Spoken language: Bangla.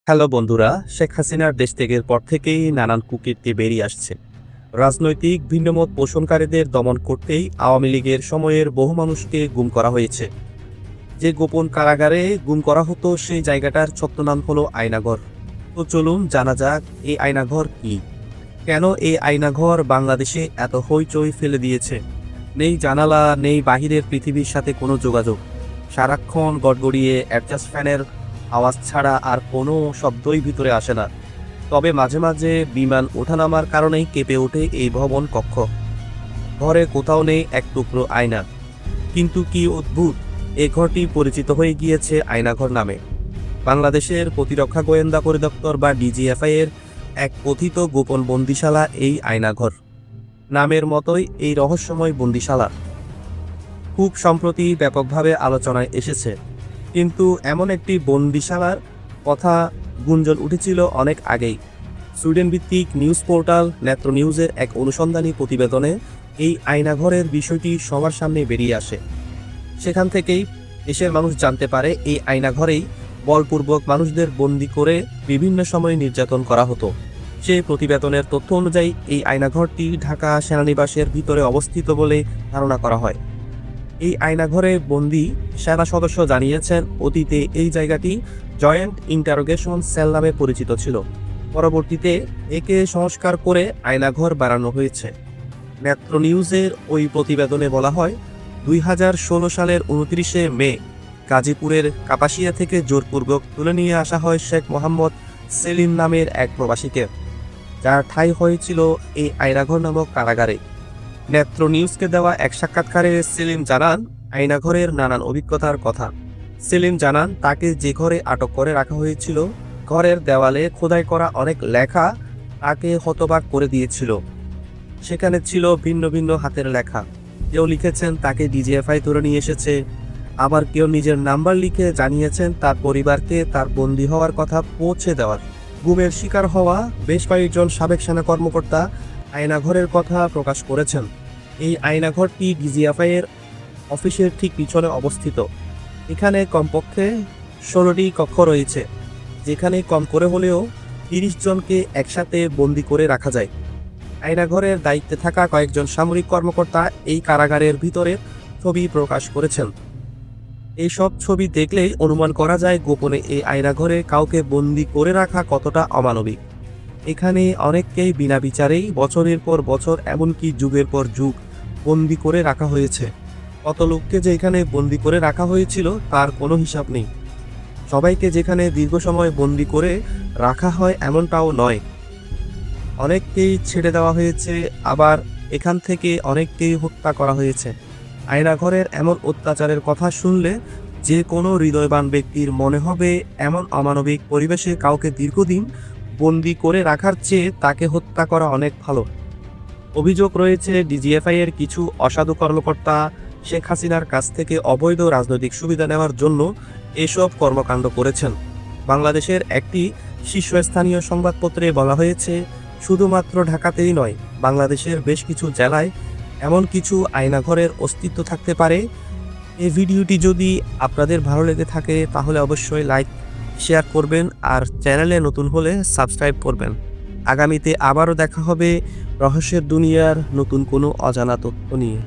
হ্যালো বন্ধুরা, শেখ হাসিনার দেশ ত্যাগের পর থেকেই নানান কুকীর্তি বেরিয়ে আসছে। রাজনৈতিক ভিন্নমত পোষণকারীদের দমন করতেই আওয়ামী লীগের সময়ের বহু মানুষকে গুম করা হয়েছে। যে গোপন কারাগারে গুম করা হতো সেই জায়গাটার ছদ্মনাম হলো আয়নাঘর। তো চলুন জানা যাক এই আয়নাঘর কি, কেন এই আয়নাঘর বাংলাদেশে এত হইচই ফেলে দিয়েছে। নেই জানালা, নেই বাহিরের পৃথিবীর সাথে কোনো যোগাযোগ, সারাক্ষণ গড়গড়িয়ে অ্যাডজাস্ট ফ্যানের আওয়াজ ছাড়া আর কোনো শব্দই ভিতরে আসে না। তবে মাঝে মাঝে বিমান ওঠানামার কারণেই কেঁপে ওঠে এই ভবন কক্ষ। ঘরে কোথাও নেই এক টুকরো আয়না, কিন্তু কি অদ্ভুত, এ ঘরটি পরিচিত হয়ে গিয়েছে আয়নাঘর নামে। বাংলাদেশের প্রতিরক্ষা গোয়েন্দা পরিদপ্তর বা ডিজিএফআই এর এক কথিত গোপন বন্দিশালা এই আয়নাঘর। নামের মতোই এই রহস্যময় বন্দিশালা খুব সম্প্রতি ব্যাপকভাবে আলোচনায় এসেছে। কিন্তু এমন একটি বন্দিশালার কথা গুঞ্জন উঠেছিল অনেক আগেই। সুইডেন ভিত্তিক নিউজ পোর্টাল নেত্র নিউজের এক অনুসন্ধানী প্রতিবেদনে এই আয়নাঘরের বিষয়টি সবার সামনে বেরিয়ে আসে। সেখান থেকেই দেশের মানুষ জানতে পারে এই আয়নাঘরেই বলপূর্বক মানুষদের বন্দি করে বিভিন্ন সময় নির্যাতন করা হতো। সেই প্রতিবেদনের তথ্য অনুযায়ী এই আয়নাঘরটি ঢাকা সেনানিবাসের ভিতরে অবস্থিত বলে ধারণা করা হয়। এই আয়নাঘরে বন্দি সেনা সদস্য জানিয়েছেন অতীতে এই জায়গাটি জয়েন্ট ইন্টারোগেশন সেল নামে পরিচিত ছিল। পরবর্তীতে একে সংস্কার করে আয়নাঘর বানানো হয়েছে। নেত্র নিউজের ওই প্রতিবেদনে বলা হয়, 2016 সালের 29শে মে গাজীপুরের কাপাসিয়া থেকে জোরপূর্বক তুলে নিয়ে আসা হয় শেখ মোহাম্মদ সেলিম নামের এক প্রবাসীকে, যার ঠাঁই হয়েছিল এই আয়নাঘর নামক কারাগারে। নেত্র নিউজকে দেওয়া এক সাক্ষাৎকারে সেলিম জানান আয়নাঘরের নানান অভিজ্ঞতার কথা। সেলিম জানান তাকে যে ঘরে আটক করে রাখা হয়েছিল, ঘরের দেওয়ালে খোদাই করা অনেক লেখা তাকে হতবাক করে দিয়েছিল। সেখানে ছিল ভিন্ন ভিন্ন হাতের লেখা। কেউ লিখেছেন তাকে ডিজিএফআই ধরে নিয়ে এসেছে, আবার কেউ নিজের নাম্বার লিখে জানিয়েছেন তার পরিবারকে তার বন্দী হওয়ার কথা পৌঁছে দেওয়ার। গুমের শিকার হওয়া বেশ কয়েকজন সাবেক সেনা কর্মকর্তা আয়নাঘরের কথা প্রকাশ করেছেন। এই আয়নাঘরটি ডিজিএফআই এর অফিসের ঠিক পিছনে অবস্থিত। এখানে কমপক্ষে 16টি কক্ষ রয়েছে, যেখানে কম করে হলেও 30 জনকে একসাথে বন্দি করে রাখা যায়। আয়নাঘরের দায়িত্বে থাকা কয়েকজন সামরিক কর্মকর্তা এই কারাগারের ভিতরে ছবি প্রকাশ করেছেন। এইসব ছবি দেখলেই অনুমান করা যায় গোপনে এই আয়নাঘরে কাউকে বন্দি করে রাখা কতটা অমানবিক। এখানে অনেককেই বিনা বিচারেই বছরের পর বছর, এমনকি যুগের পর যুগ বন্দি করে রাখা হয়েছে। কত লোককে যে এখানে বন্দি করে রাখা হয়েছিল তার কোনো হিসাব নেই। সবাইকে যেখানে দীর্ঘ সময় বন্দি করে রাখা হয় এমনটাও নয়। অনেককেই ছেড়ে দেওয়া হয়েছে, আবার এখান থেকে অনেককেই হত্যা করা হয়েছে। আয়নাঘরের এমন অত্যাচারের কথা শুনলে যে কোনো হৃদয়বান ব্যক্তির মনে হবে এমন অমানবিক পরিবেশে কাউকে দীর্ঘদিন বন্দি করে রাখার চেয়ে তাকে হত্যা করা অনেক ভালো। অভিযোগ রয়েছে ডিজিএফআই এর কিছু অসাধু কর্মকর্তা শেখ হাসিনার কাছ থেকে অবৈধ রাজনৈতিক সুবিধা নেওয়ার জন্য এসব কর্মকাণ্ড করেছেন। বাংলাদেশের একটি শীর্ষস্থানীয় সংবাদপত্রে বলা হয়েছে, শুধুমাত্র ঢাকাতেই নয়, বাংলাদেশের বেশ কিছু জেলায় এমন কিছু আয়নাঘরের অস্তিত্ব থাকতে পারে। এই ভিডিওটি যদি আপনাদের ভালো লেগে থাকে তাহলে অবশ্যই লাইক শেয়ার করবেন, আর চ্যানেলে নতুন হলে সাবস্ক্রাইব করবেন। আগামীতে আবারও দেখা হবে রহস্যের দুনিয়ার নতুন কোনো অজানা তথ্য নিয়ে।